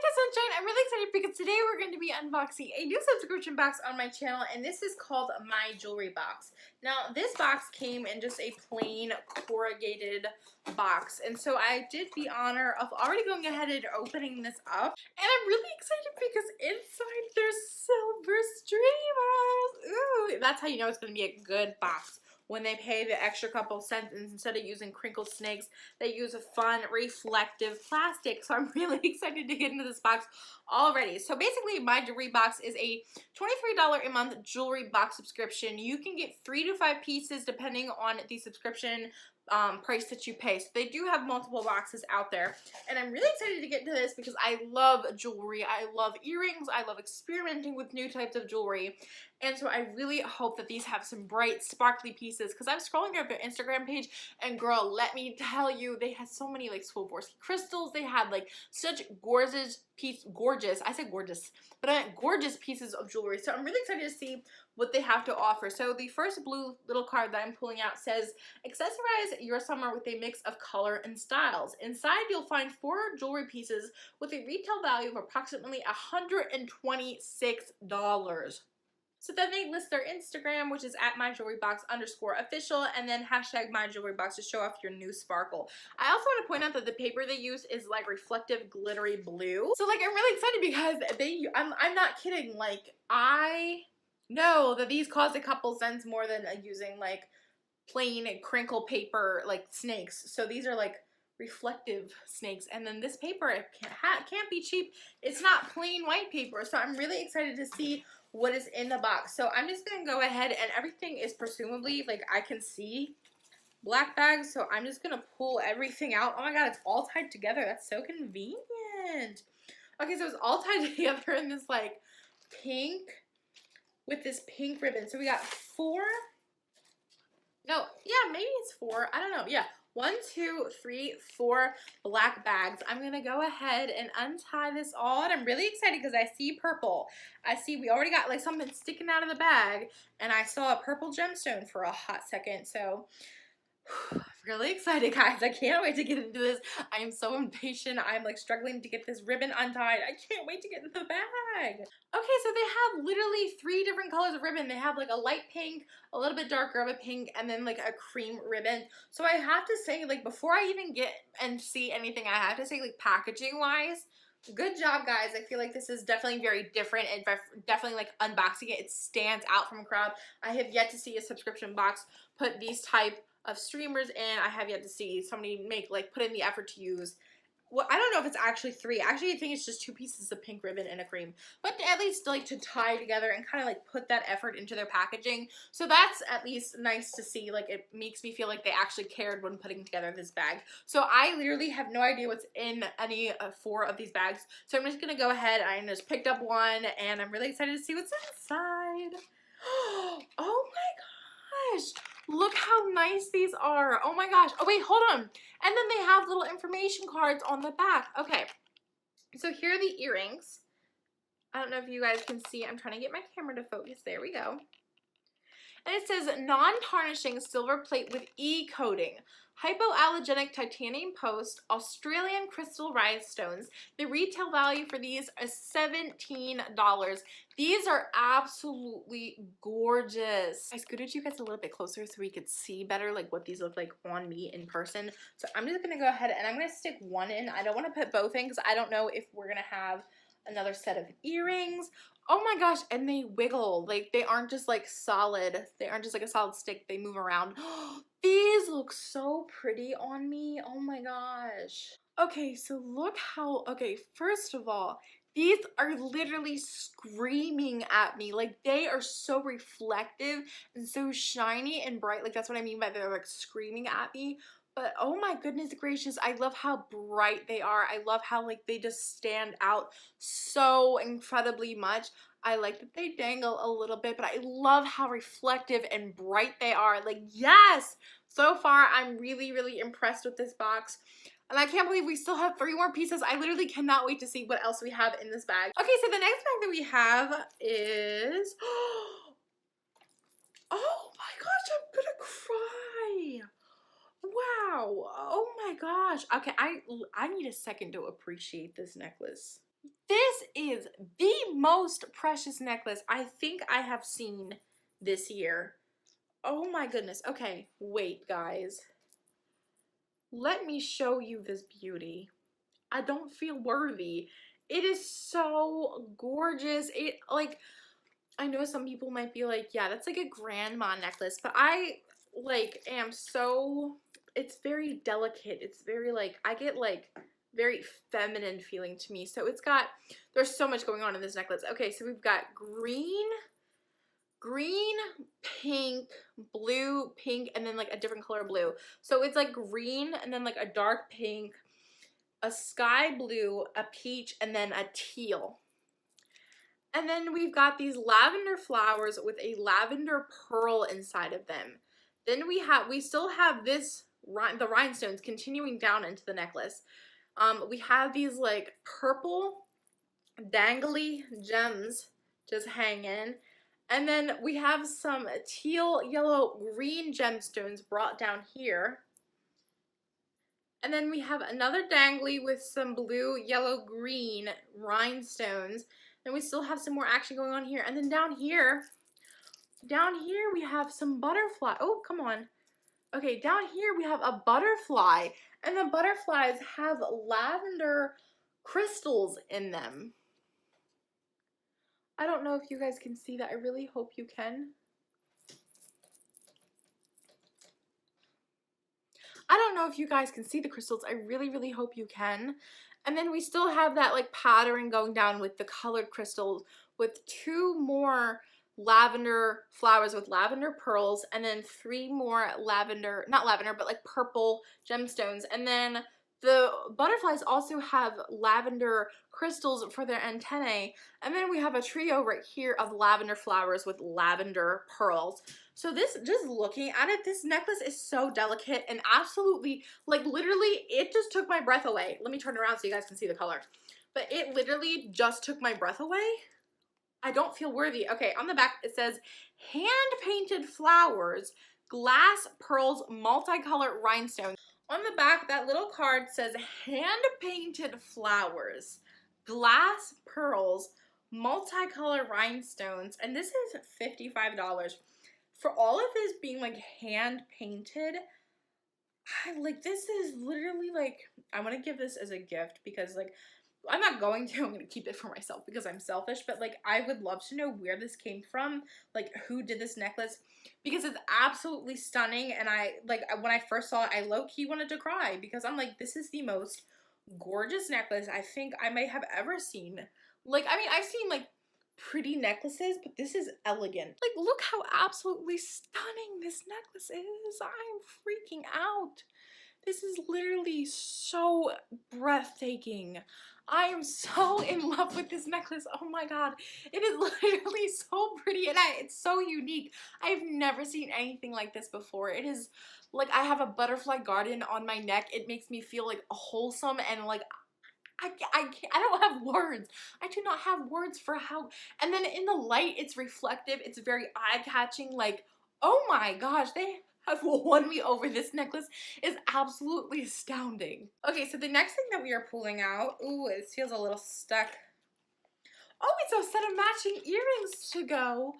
Sunshine. I'm really excited because today we're going to be unboxing a new subscription box on my channel, and this is called My Jewelry Box. Now, this box came in just a plain corrugated box, and so I did the honor of already going ahead and opening this up, and I'm really excited because inside there's silver streamers. Ooh, that's how you know it's going to be a good box. When they pay the extra couple cents, and instead of using crinkle snakes, they use a fun reflective plastic. So I'm really excited to get into this box already. So basically, My Jewelry Box is a $23 a month jewelry box subscription. You can get 3 to 5 pieces depending on the subscription price that you pay. So they do have multiple boxes out there, and I'm really excited to get into this because I love jewelry. I love earrings. I love experimenting with new types of jewelry, and so I really hope that these have some bright sparkly pieces because I'm scrolling through their Instagram page, and girl, let me tell you, they had so many like Swarovski crystals. They had like such gorgeous gorgeous pieces of jewelry. So I'm really excited to see what they have to offer. So the first blue little card that I'm pulling out says, accessorize your summer with a mix of color and styles. Inside, you'll find 4 jewelry pieces with a retail value of approximately $126. So then they list their Instagram, which is at myjewelrybox_official, and then hashtag myjewelrybox to show off your new sparkle. I also want to point out that the paper they use is like reflective glittery blue. So like I'm really excited because I'm not kidding. Like I know that these cost a couple cents more than using like plain crinkle paper like snakes. So these are like reflective snakes, and then this paper can't be cheap. It's not plain white paper. So I'm really excited to see what is in the box. So I'm just gonna go ahead, and everything is presumably like I can see black bags, so I'm just gonna pull everything out. Oh my god, it's all tied together. That's so convenient. Okay, so it's all tied together in this like pink with this pink ribbon. So we got 4. No, yeah, maybe it's 4. I don't know. Yeah. 1, 2, 3, 4 black bags. I'm gonna go ahead and untie this all, and I'm really excited because I see purple. I see we already got like something sticking out of the bag, and I saw a purple gemstone for a hot second. So really excited, guys. I can't wait to get into this. I am so impatient. I'm like struggling to get this ribbon untied. I can't wait to get in the bag. Okay, so they have literally 3 different colors of ribbon. They have like a light pink, a little bit darker of a pink, and then like a cream ribbon. So I have to say, like, before I even get and see anything, I have to say, like, packaging wise, good job, guys. I feel like this is definitely very different, and definitely like unboxing it, it stands out from a crowd. I have yet to see a subscription box put these type of streamers in. I have yet to see somebody put in the effort to use, well, I don't know if it's actually 3. Actually, I think it's just 2 pieces of pink ribbon and a cream, but at least like to tie together and kind of like put that effort into their packaging. So that's at least nice to see. Like, it makes me feel like they actually cared when putting together this bag. So I literally have no idea what's in any 4 of these bags. So I'm just gonna go ahead. I just picked up one, and I'm really excited to see what's inside. Oh my gosh. Look how nice these are. Oh my gosh. Oh wait, hold on. And then they have little information cards on the back. Okay. So here are the earrings. I don't know if you guys can see. I'm trying to get my camera to focus. There we go. And it says non-tarnishing silver plate with E-coating, hypoallergenic titanium post, Australian crystal rhinestones. The retail value for these is $17. These are absolutely gorgeous. I scooted you guys a little bit closer so we could see better like what these look like on me in person. So I'm just gonna go ahead and I'm gonna stick one in. I don't want to put both in because I don't know if we're gonna have another set of earrings. Oh my gosh, and they wiggle. Like, they aren't just like solid. They aren't just like a solid stick. They move around. These look so pretty on me. Oh my gosh. Okay, so look how, okay, first of all, these are literally screaming at me. Like, they are so reflective and so shiny and bright. Like, that's what I mean by they're like screaming at me. But oh my goodness gracious, I love how bright they are. I love how like they just stand out so incredibly much. I like that they dangle a little bit, but I love how reflective and bright they are. Like, yes! So far, I'm really, really impressed with this box. And I can't believe we still have 3 more pieces. I literally cannot wait to see what else we have in this bag. Okay, so the next bag that we have is... Oh my gosh, I'm gonna cry! Wow. Oh my gosh. Okay, I need a second to appreciate this necklace. This is the most precious necklace I think I have seen this year. Oh my goodness. Okay, wait, guys. Let me show you this beauty. I don't feel worthy. It is so gorgeous. It, like, I know some people might be like, yeah, that's like a grandma necklace, but I, like, am so, it's very delicate. It's very, like, I get, like, very feminine feeling to me. So it's got, there's so much going on in this necklace. Okay, so we've got green, pink, blue, pink, and then, like, a different color blue. So it's, like, green, and then, like, a dark pink, a sky blue, a peach, and then a teal. And then we've got these lavender flowers with a lavender pearl inside of them. Then we still have this, the rhinestones continuing down into the necklace. We have these like purple dangly gems just hanging. And then we have some teal, yellow, green gemstones brought down here. And then we have another dangly with some blue, yellow, green rhinestones. And we still have some more action going on here. And then down here we have some butterfly. Oh, come on. Okay, down here we have a butterfly. And the butterflies have lavender crystals in them. I don't know if you guys can see that. I really hope you can. I don't know if you guys can see the crystals. I really, really hope you can. And then we still have that like pattern going down with the colored crystals with two more lavender flowers with lavender pearls, and then three more lavender, not lavender, but like purple gemstones. And then the butterflies also have lavender crystals for their antennae. And then we have a trio right here of lavender flowers with lavender pearls. So this, just looking at it, this necklace is so delicate and absolutely, like literally, it just took my breath away. Let me turn around so you guys can see the color. But it literally just took my breath away. I don't feel worthy. Okay, on the back it says, hand-painted flowers, glass pearls, multicolored rhinestones. On the back, that little card says, hand-painted flowers, glass pearls, multicolored rhinestones, and this is $55. For all of this being like hand-painted, this is literally like, I want to give this as a gift because like, I'm not going to, I'm going to keep it for myself because I'm selfish, but like, I would love to know where this came from, like who did this necklace, because it's absolutely stunning. And I, like, when I first saw it, I low-key wanted to cry because I'm like, this is the most gorgeous necklace I think I may have ever seen. Like, I mean, I've seen like pretty necklaces, but this is elegant. Like, look how absolutely stunning this necklace is. I'm freaking out. This is literally so breathtaking. I am so in love with this necklace. Oh my god. It is literally so pretty and it's so unique. I've never seen anything like this before. It is like I have a butterfly garden on my neck. It makes me feel like wholesome and like I don't have words. I do not have words for how. And then in the light, it's reflective. It's very eye-catching. Like, oh my gosh, they have won me over. This necklace is absolutely astounding. Okay, so the next thing that we are pulling out, ooh, it feels a little stuck. Oh, it's a set of matching earrings to go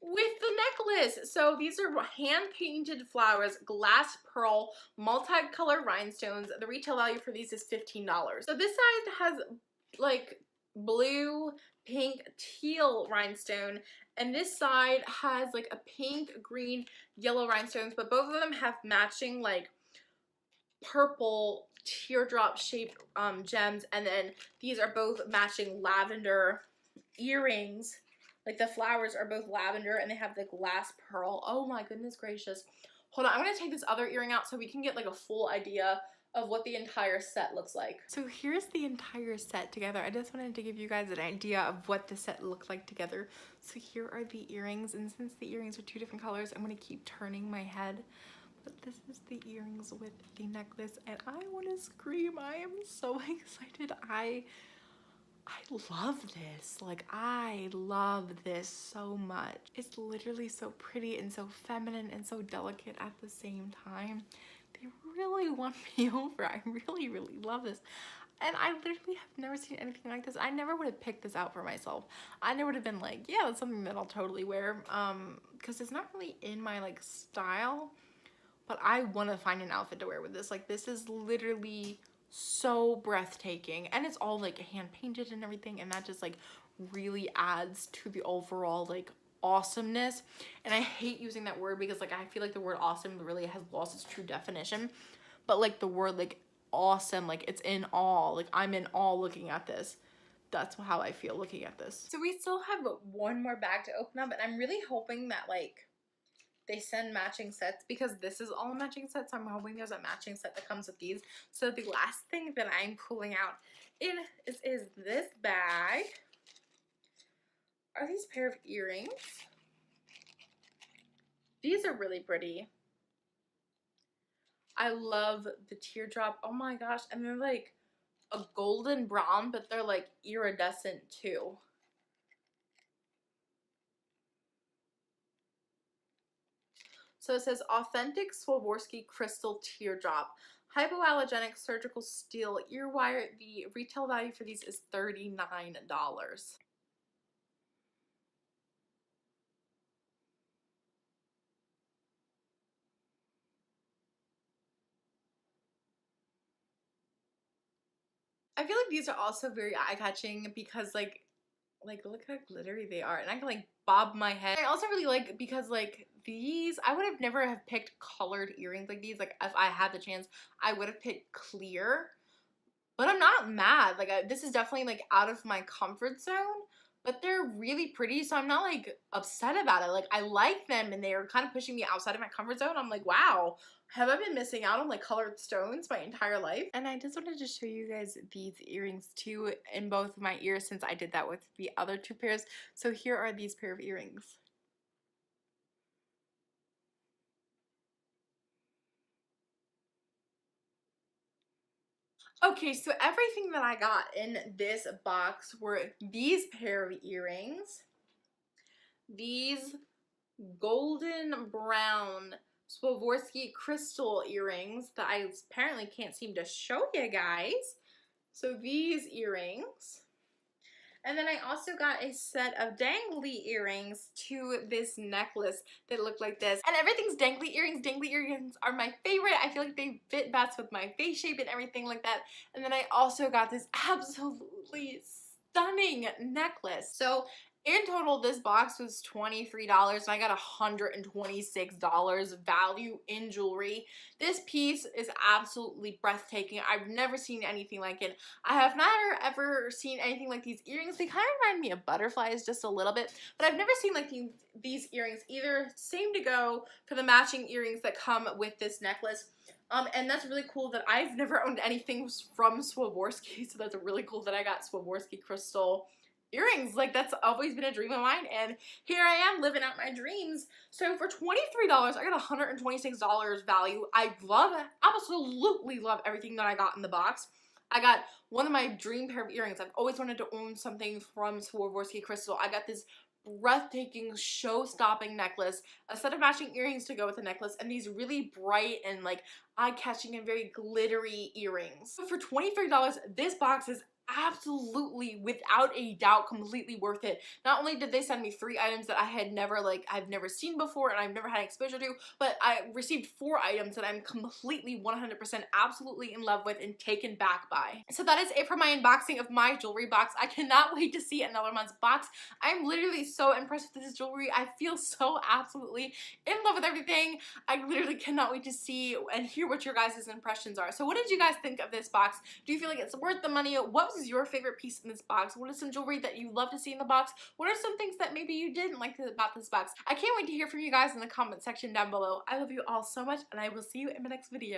with the necklace. So these are hand-painted flowers, glass pearl, multicolored rhinestones. The retail value for these is $15. So this side has like blue, pink, teal rhinestone, and this side has like a pink, green, yellow rhinestones, but both of them have matching like purple teardrop shaped gems, and then these are both matching lavender earrings. Like the flowers are both lavender and they have the glass pearl. Oh my goodness gracious. Hold on, I'm gonna take this other earring out so we can get like a full idea of what the entire set looks like. So here's the entire set together. I just wanted to give you guys an idea of what the set looked like together. So here are the earrings, and since the earrings are two different colors, I'm gonna keep turning my head. But this is the earrings with the necklace, and I wanna scream. I am so excited. I love this. Like, I love this so much. It's literally so pretty and so feminine and so delicate at the same time. They really won me over. I really, really love this. And I literally have never seen anything like this. I never would have picked this out for myself. I never would have been like, yeah, that's something that I'll totally wear. Because it's not really in my like style. But I want to find an outfit to wear with this. Like, this is literally so breathtaking. And it's all like hand painted and everything. And that just like really adds to the overall like awesomeness. And I hate using that word because like I feel like the word awesome really has lost its true definition. But like the word like awesome, like it's in awe. Like I'm in awe looking at this. That's how I feel looking at this. So we still have one more bag to open up, and I'm really hoping that like they send matching sets because this is all a matching set. So I'm hoping there's a matching set that comes with these. So the last thing that I'm pulling out is this bag. Are these pair of earrings? These are really pretty. I love the teardrop. Oh my gosh. And they're like a golden brown, but they're like iridescent too. So it says authentic Swarovski crystal teardrop. Hypoallergenic surgical steel ear wire. The retail value for these is $39. I feel like these are also very eye-catching because like look how glittery they are, and I can like bob my head. I also really like because like these, I would have never have picked colored earrings like these. Like if I had the chance, I would have picked clear, but I'm not mad. Like this is definitely like out of my comfort zone, but they're really pretty, so I'm not like upset about it. Like I like them and they're kind of pushing me outside of my comfort zone. I'm like, wow, have I been missing out on like colored stones my entire life? And I just wanted to show you guys these earrings too in both of my ears since I did that with the other two pairs. So here are these pair of earrings. Okay, so everything that I got in this box were these pair of earrings, these golden brown Swarovski crystal earrings that I apparently can't seem to show you guys. So these earrings. And then I also got a set of dangly earrings to this necklace that look like this. And everything's dangly earrings. Dangly earrings are my favorite. I feel like they fit best with my face shape and everything like that. And then I also got this absolutely stunning necklace. So in total, this box was $23 and I got $126 value in jewelry. This piece is absolutely breathtaking. I've never seen anything like it. I have never ever seen anything like these earrings. They kind of remind me of butterflies just a little bit, but I've never seen like these earrings either. Same to go for the matching earrings that come with this necklace. And that's really cool that I've never owned anything from Swarovski, so that's really cool that I got Swarovski crystal earrings. Like that's always been a dream of mine, and here I am living out my dreams. So for $23 I got $126 value. I absolutely love everything that I got in the box. I got one of my dream pair of earrings. I've always wanted to own something from Swarovski crystal. I got this breathtaking show-stopping necklace, a set of matching earrings to go with the necklace, and these really bright and like eye-catching and very glittery earrings. So for $23 this box is absolutely without a doubt completely worth it. Not only did they send me 3 items that I've never seen before and I've never had exposure to, but I received 4 items that I'm completely 100% absolutely in love with and taken back by. So that is it for my unboxing of my jewelry box. I cannot wait to see another month's box. I'm literally so impressed with this jewelry. I feel so absolutely in love with everything. I literally cannot wait to see and hear what your guys' impressions are. So what did you guys think of this box? Do you feel like it's worth the money? What was your favorite piece in this box? What is some jewelry that you love to see in the box? What are some things that maybe you didn't like about this box? I can't wait to hear from you guys in the comment section down below. I love you all so much, and I will see you in my next video.